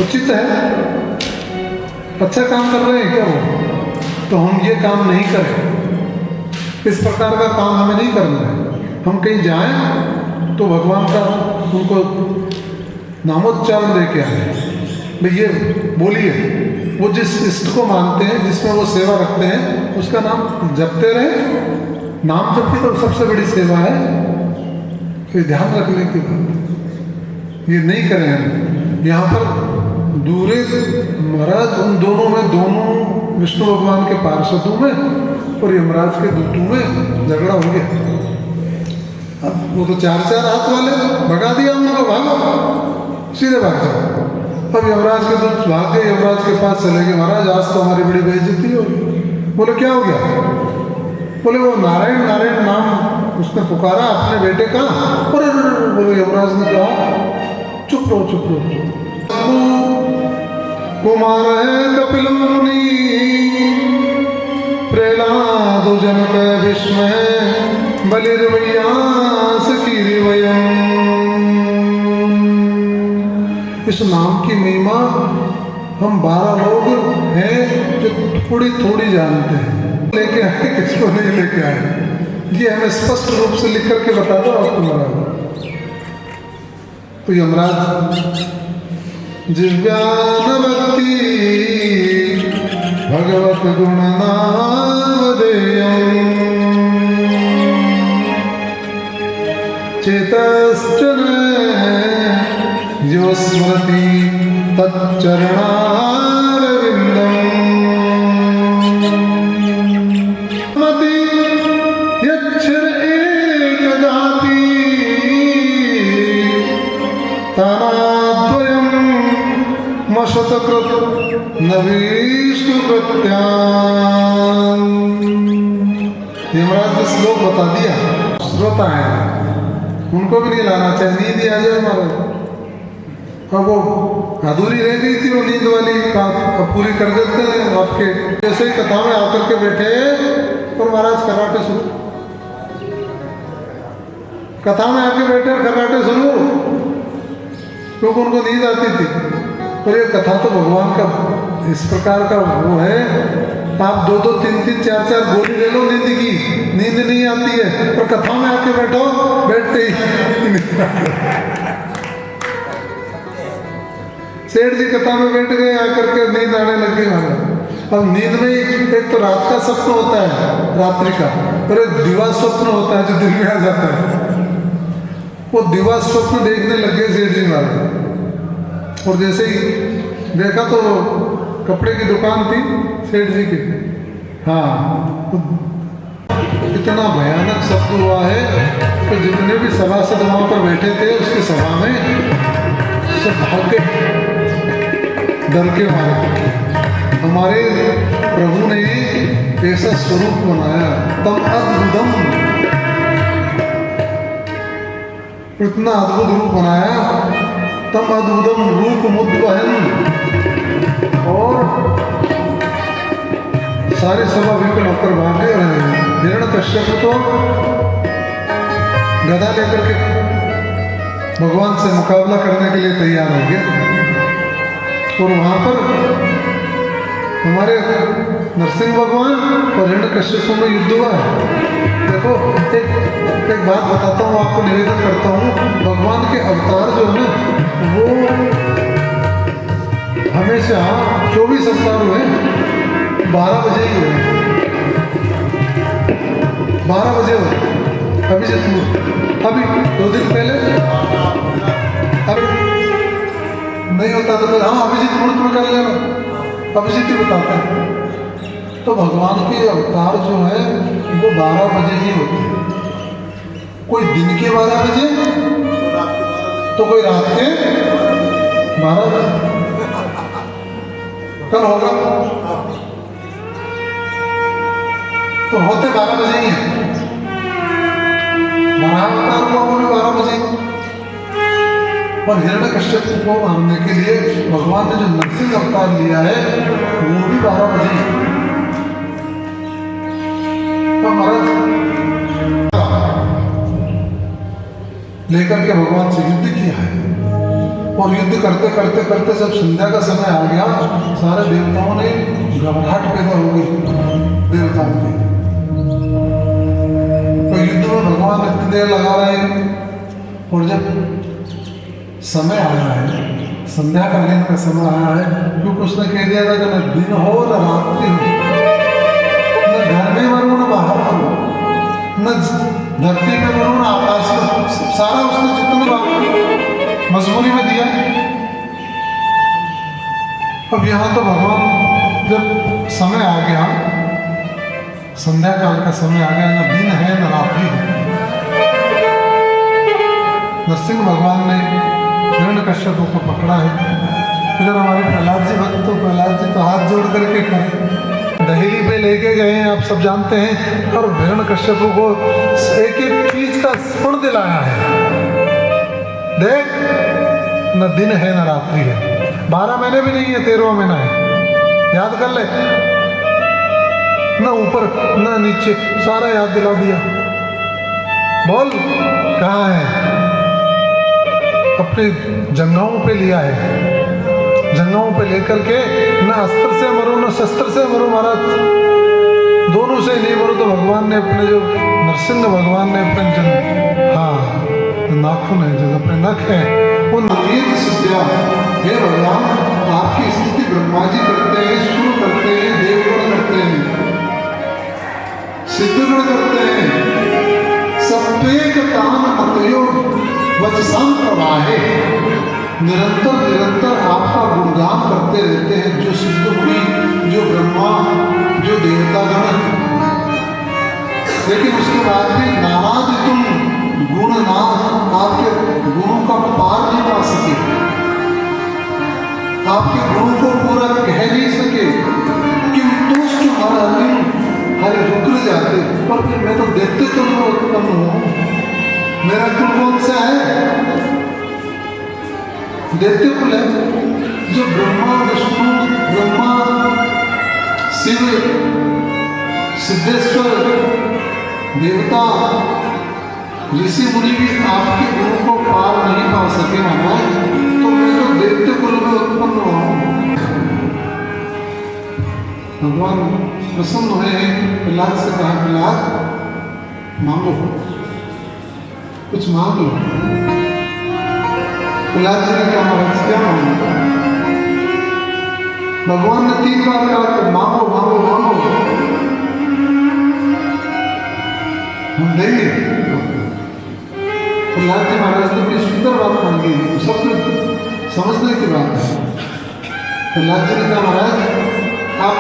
उचित है? अच्छा काम कर रहे हैं क्या वो? तो हम ये काम नहीं करें, इस प्रकार का काम हमें नहीं करना है। हम कहीं जाएं तो भगवान का उनको नामोच्चारण लेके आए, भाई ये बोलिए, वो जिस इष्ट को मानते हैं, जिसमें वो सेवा रखते हैं, उसका नाम जपते रहे। नाम जपती तो सबसे बड़ी सेवा है, तो ध्यान रखने की बात ये नहीं करें हम। यहाँ पर दूरे महाराज उन दोनों में, दोनों विष्णु भगवान के पार्षदों में और यमराज के दूतों में झगड़ा हो गया। अब वो तो चार चार हाथ वाले, भगा दिया उनको, भागो, सीधे भाग जाओ। अब यमराज के दूत भाग गए, यमराज के पास चले गए, महाराज आज तो हमारी बड़ी बेइज्जती होगी। बोले क्या हो गया? बोले वो नारायण नारायण नाम उसने पुकारा अपने बेटे का। और बोले यमराज ने कहा चुप रहो चुप रहो। कुमार है कपिल मुनि, प्रहलाद जनक विस्मय, बलिर्वयास कीर्वयम्। इस नाम की महिमा हम 12 लोग हैं जो थोड़ी थोड़ी जानते हैं, लेके आए किसको नहीं लेके आए, ये हमें स्पष्ट रूप से लिख करके बता दो आपको महाराज। तो यमराज जिव्यान भक्ति भगवत गुण नामधेयम्, चेतश्चन यो स्मृति तच्चरणारविन्दम्, मति यच्छ्र एकजाति तानाद्वयम् मशतकृत न विष्णुकृत्याम्। यमराज ने श्लोक बता दिया, श्रोता है उनको भी नहीं लाना चाहिए, नींद ही आ जाए महाराज। अब वो अधूरी रह गई थी वो नींद वाली बात, अब पूरी कर देते हैं आपके। जैसे ही कथा में आकर के बैठे और महाराज कराटे शुरू, कथा में आके बैठे और कराटे शुरू, क्योंकि उनको नींद आती थी। और ये कथा तो भगवान का इस प्रकार का वो है, आप 2-2, 3-3, 4-4 गोली ले लो नींद की, नींद नहीं आती है। और कथा में आके बैठो, बैठते ही सेठ जी कथा में बैठ गए, आकर के नींद आने लगी महाराज। अब नींद में एक तो रात का स्वप्न होता है, रात्रि का, और एक दिवा स्वप्न होता है जो दिन में आ जाता है। वो दिवा स्वप्न देखने लगे सेठ जी महाराज। और जैसे ही देखा तो कपड़े की दुकान थी सेठ जी की, हाँ, इतना भयानक शब्द हुआ है कि जितने भी सभासद वहाँ पर बैठे थे उसकी सभा में सब भाग के डर के मारे। हमारे प्रभु ने ऐसा स्वरूप बनाया, तम अद्भुतम, इतना अद्भुत रूप बनाया, तम अद्भुतम रूप मुद्वहन। और सारे सभा विकल होकर भागे रहे। हिरण्यकश्यप तो गदा लेकर के भगवान से मुकाबला करने के लिए तैयार हो गए। और वहाँ पर हमारे नरसिंह भगवान और हिरण्यकश्यप में युद्ध हुआ है। देखो एक बात बताता हूँ आपको, निवेदन करता हूँ, भगवान के अवतार जो है ना वो हमेशा 24 अवतार हुए, 12 बजे ही हुए, 12 बजे हुए। अभिजीत मुहूर्त अभी 2 दिन पहले, अभी नहीं होता तो हाँ अभिजीत मुहूर्त में कर लेना, अभिजीत ही बताता है। तो भगवान के अवतार जो है वो 12 बजे ही होते हैं, कोई दिन के 12 बजे तो कोई रात के 12 बजे। कल होगा तो होते 12 बजे ही है। अवतार हुआ वो भी 12 बजे। और हिरण्यकश्यप को मारने के लिए भगवान ने जो नरसिंह अवतार लिया है वो 12 बजे। तो महाराज लेकर के भगवान से युद्ध किया है और युद्ध करते करते करते जब संध्या का समय आ गया, सारे देवताओं ने घबराहट पैदा हो गई देवताओं की। तो युद्ध में भगवान इतनी देर लगा रहे हैं और जब समय आया है, संध्या कालीन का समय आया है, क्योंकि उसने कह दिया था कि न दिन हो न रात्रि हो, न घर में मरो न बाहर मरो, न धरती पे मरो न आकाश में, सारा उसने जितना मजबूरी में दिया। अब यहाँ तो भगवान जब समय आ गया, संध्या काल का समय आ गया, न दिन है न रात्रि है, नरसिंह भगवान ने हिरण्यकश्यप को पकड़ा है। इधर हमारे प्रहलाद जी भक्त, तो प्रहलाद जी तो हाथ जोड़ करके खड़े, दहेली पे लेके गए हैं, आप सब जानते हैं, और हिरण्यकश्यप को एक एक चीज का स्मरण दिलाया है। देख, न दिन है न रात्रि है, 12 महीने भी नहीं है, 13वां महीना है, याद कर ले, न ऊपर न नीचे, सारा याद दिला दिया। बोल कहाँ है? अपनी जंघाओं पे लिया है, जंघाओं पे लेकर के, न अस्त्र से मरो न शस्त्र से मरो महाराज, दोनों से नहीं मरो। तो भगवान ने अपने जो नरसिंह भगवान ने अपने हाँ नाखून है, जो अपने नख है, वो नवीन सिद्धिया, हे भगवान आपकी स्तुति ब्रह्मा जी करते हैं, शुरू करते हैं, देवगुण करते हैं, सिद्धगुण करते हैं, सप्तेक तान मतयो वचसाम प्रवाहे, निरंतर निरंतर आपका गुणगान करते रहते हैं, जो सिद्ध मुनि, जो ब्रह्मा, जो देवतागण। लेकिन उसके बाद भी नाराज तुम गुण ना, आपके गुणों का पार नहीं पा सके, आपके गुणों को पूरा कह नहीं सके, कि तुष्ट हर रुक जाते। पर फिर मैं तो देखते तुम उत्पन्न हूँ, मेरा कुल कौन सा है? दैत्य कुल है, जो ब्रह्मा विष्णु ब्रह्मा शिव सिद्धेश्वर देवता ऋषि मुनि भी आपके गुणों को पार नहीं पा सके महाराज, तो मैं तो दैत्य कुल में उत्पन्न हुआ हूँ। भगवान प्रसन्न हुए हैं, प्रहलाद से कहा, प्रहलाद मांगो, कुछ मांग लो। प्रहलाद जी ने क्या महाराज क्या मांगा? भगवान ने 3 बार कहा कि मांगो मांगो मांगो, हम देंगे। प्रहलाद जी महाराज ने बड़ी सुंदर बात मांगी, सब समझने की बात है। प्रहलाद जी ने कहा, महाराज आप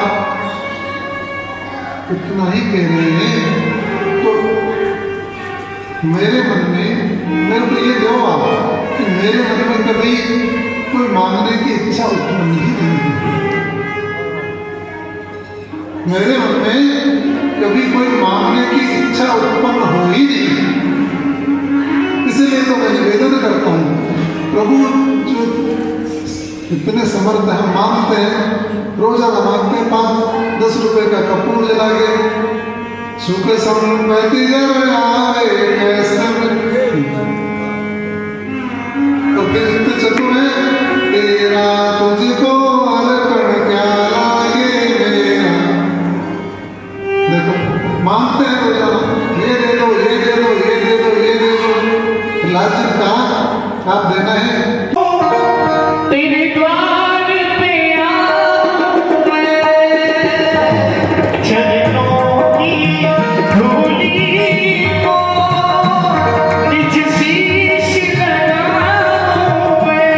इतना ही कह रहे हैं तो मेरे मन में, मेरे को ये दो आप कि मेरे मन में कभी कोई मांगने की इच्छा उत्पन्न ही नहीं हुई, मेरे मन में कभी कोई मांगने की इच्छा उत्पन्न हो ही नहीं, इसलिए तो मैं निवेदन करता हूँ प्रभु, जो इतने समर्थ हैं, मांगते हैं, रोजाना मांगते हैं, 5-10 रुपए का कपूर जला के सूखे समूह बहती आवे कैसे तो फिर इतने चतुर है, तेरा तुझको अर्पण क्या लागे मेरा। देखो मांगते हैं रोजाना, ये दे दो ये दे दो ये दे दो ये दे दो, लाजिम कहा आप देना है। तेरे द्वार पे चरणों की धूली को निज शीश लगाऊं मैं,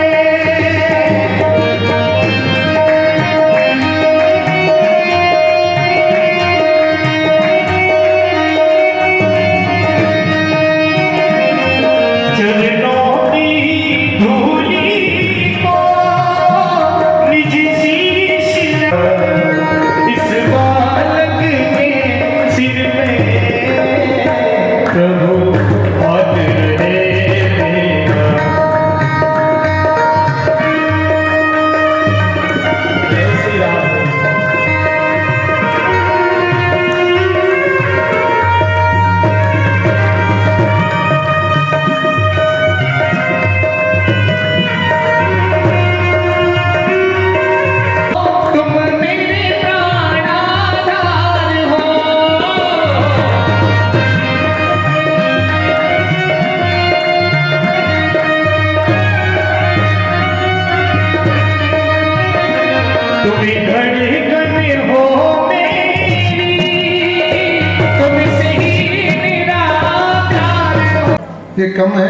ये कम है।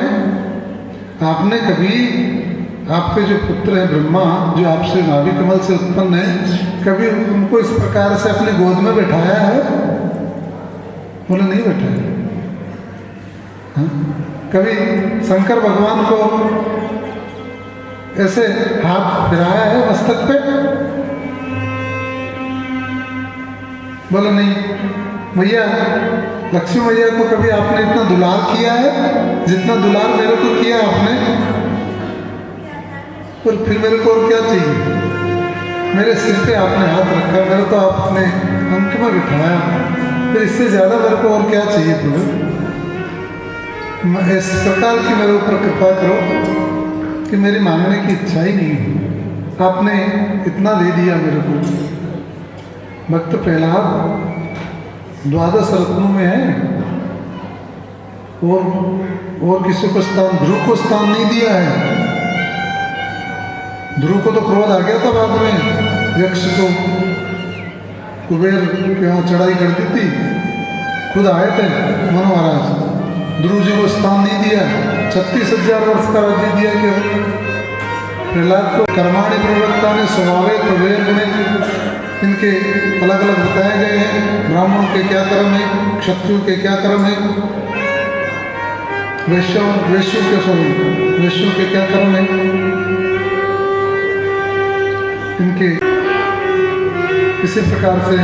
आपने कभी आपके जो पुत्र हैं ब्रह्मा, जो आपसे नाभि कमल से उत्पन्न है, कभी उनको इस प्रकार से अपनी गोद में बैठाया है? बोले नहीं बैठाया। हाँ? कभी शंकर भगवान को ऐसे हाथ फिराया है मस्तक पे? बोले नहीं। भैया लक्ष्मी मैया को कभी आपने इतना दुलार किया है जितना दुलार मेरे को किया आपने? और फिर मेरे को और क्या चाहिए? मेरे सिर पे आपने हाथ रखा, मेरे तो आपने अंक में बिठाया, फिर इससे ज़्यादा मेरे को और क्या चाहिए प्रभु? इस प्रकार की मेरे ऊपर कृपा करो कि मेरी मांगने की इच्छा ही नहीं है, आपने इतना दे दिया मेरे को। भक्त प्रहलाद 12 रत्नों में है, और किसी को स्थान, ध्रुव को स्थान नहीं दिया है। ध्रुव को तो क्रोध आ गया था बाद में, यक्ष को कुबेर के यहाँ चढ़ाई कर दी थी, खुद आए थे मनु महाराज, ध्रुव जी को स्थान नहीं दिया। 36,000 वर्ष का राज्य दिया कि प्रहलाद को कर्माणि प्रवक्ता ने स्वभावे प्रवेर गुणे, इनके अलग अलग बताए गए हैं। ब्राह्मणों के क्या कर्म है, क्षत्रियों के क्या कर्म है, वैश्यों के क्या कर्म है, इनके इसी प्रकार से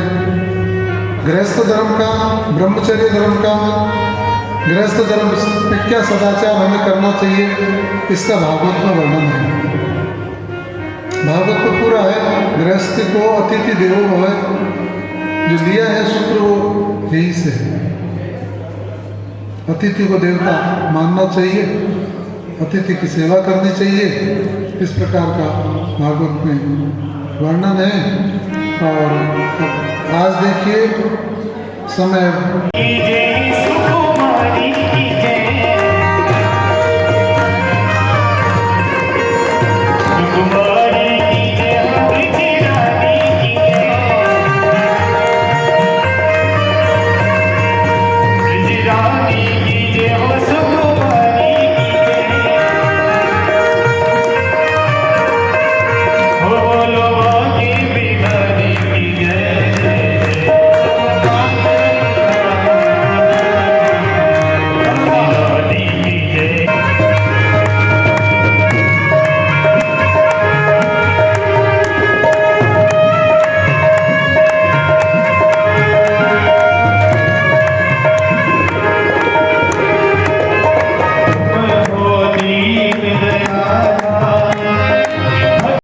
गृहस्थ धर्म का, ब्रह्मचर्य धर्म का, गृहस्थ धर्म में क्या सदाचार हमें करना चाहिए, इसका भागवत में वर्णन है। भागवत में पूरा है। गृहस्थ को अतिथि देवो भव, जो दिया है सूत्र वो यही से है। अतिथि को देवता मानना चाहिए, अतिथि की सेवा करनी चाहिए, इस प्रकार का भागवत में वर्णन है। और आज देखिए समय जय सुकुमारी की